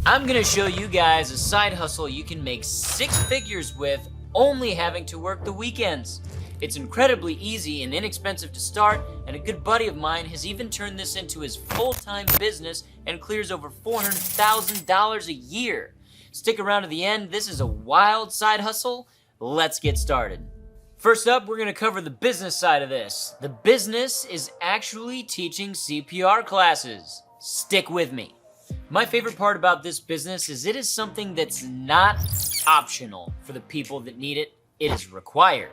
I'm gonna show you guys a side hustle you can make 6 figures with only having to work the weekends. It's incredibly easy and inexpensive to start, and a good buddy of mine has even turned this into his full-time business and clears over $400,000 a year. Stick around to the end. This is a wild side hustle. Let's get started. First up, we're gonna cover the business side of this. The business is actually teaching CPR classes. Stick with me. My favorite part about this business is it is something that's not optional for the people that need it. It is required.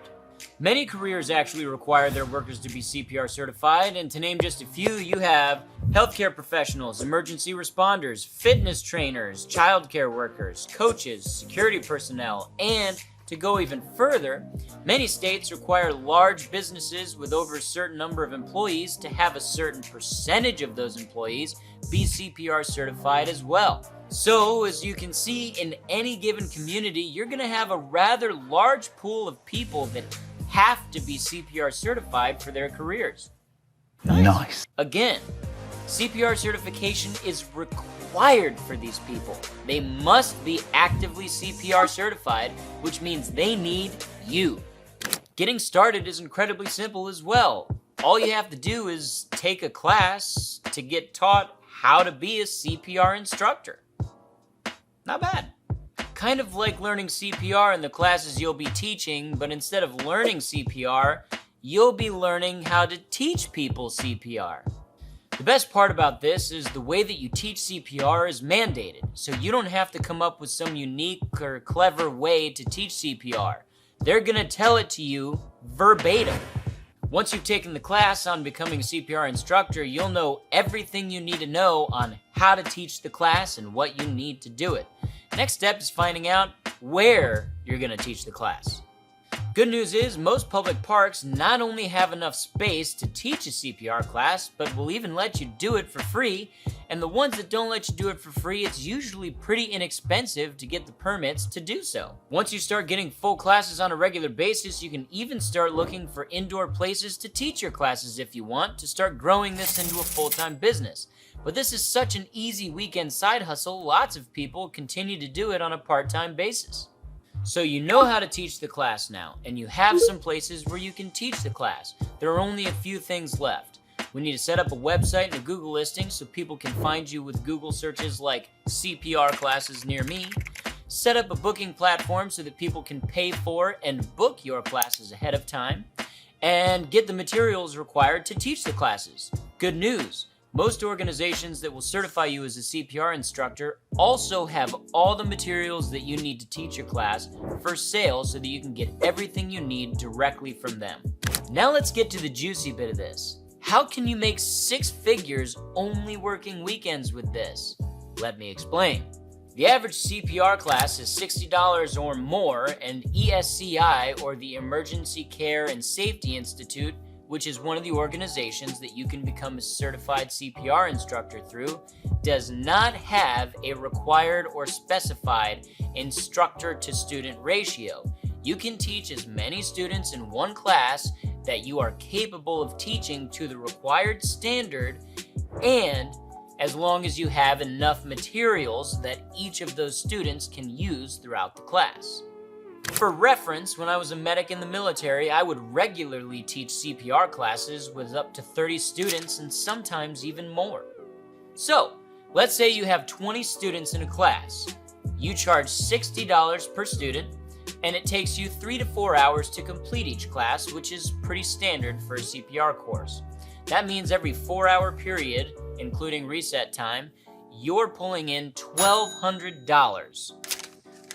Many careers actually require their workers to be CPR certified, and to name just a few, you have healthcare professionals, emergency responders, fitness trainers, childcare workers, coaches, security personnel, and to go even further, many states require large businesses with over a certain number of employees to have a certain percentage of those employees be CPR certified as well. So, as you can see, in any given community, you're going to have a rather large pool of people that have to be CPR certified for their careers. Nice. Again, CPR certification is required for these people. They must be actively CPR certified, which means they need you. Getting started is incredibly simple as well. All you have to do is take a class to get taught how to be a CPR instructor. Not bad. Kind of like learning CPR in the classes you'll be teaching, but instead of learning CPR, you'll be learning how to teach people CPR. The best part about this is the way that you teach CPR is mandated, so you don't have to come up with some unique or clever way to teach CPR. They're gonna tell it to you verbatim. Once you've taken the class on becoming a CPR instructor, you'll know everything you need to know on how to teach the class and what you need to do it. Next step is finding out where you're gonna teach the class. Good news is most public parks not only have enough space to teach a CPR class, but will even let you do it for free. And the ones that don't let you do it for free, it's usually pretty inexpensive to get the permits to do so. Once you start getting full classes on a regular basis, you can even start looking for indoor places to teach your classes if you want to start growing this into a full-time business. But this is such an easy weekend side hustle, lots of people continue to do it on a part-time basis. So you know how to teach the class now, and you have some places where you can teach the class. There are only a few things left. We need to set up a website and a Google listing so people can find you with Google searches like CPR classes near me. Set up a booking platform so that people can pay for and book your classes ahead of time. And get the materials required to teach the classes. Good news. Most organizations that will certify you as a CPR instructor also have all the materials that you need to teach your class for sale so that you can get everything you need directly from them. Now let's get to the juicy bit of this. How can you make 6 figures only working weekends with this? Let me explain. The average CPR class is $60 or more, and ESCI, or the Emergency Care and Safety Institute, which is one of the organizations that you can become a certified CPR instructor through, does not have a required or specified instructor-to-student ratio. You can teach as many students in one class that you are capable of teaching to the required standard, and as long as you have enough materials that each of those students can use throughout the class. For reference, when I was a medic in the military, I would regularly teach CPR classes with up to 30 students and sometimes even more. So, let's say you have 20 students in a class. You charge $60 per student, and it takes you 3 to 4 hours to complete each class, which is pretty standard for a CPR course. That means every 4-hour period, including reset time, you're pulling in $1,200.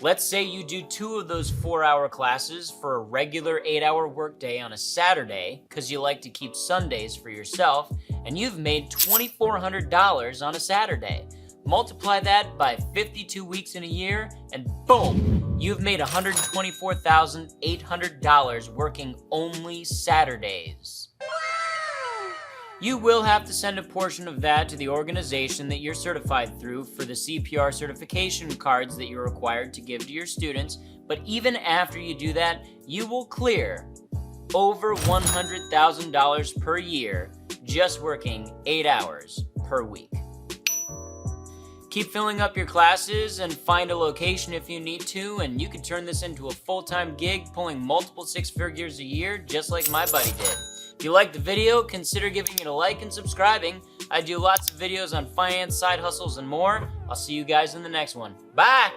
Let's say you do 2 of those 4-hour classes for a regular 8-hour workday on a Saturday, because you like to keep Sundays for yourself, and you've made $2,400 on a Saturday. Multiply that by 52 weeks in a year, and boom, you've made $124,800 working only Saturdays. You will have to send a portion of that to the organization that you're certified through for the CPR certification cards that you're required to give to your students, but even after you do that, you will clear over $100,000 per year just working 8 hours per week. Keep filling up your classes and find a location if you need to, and you can turn this into a full-time gig pulling multiple six figures a year just like my buddy did. If you liked the video, consider giving it a like and subscribing. I do lots of videos on finance, side hustles, and more. I'll see you guys in the next one. Bye!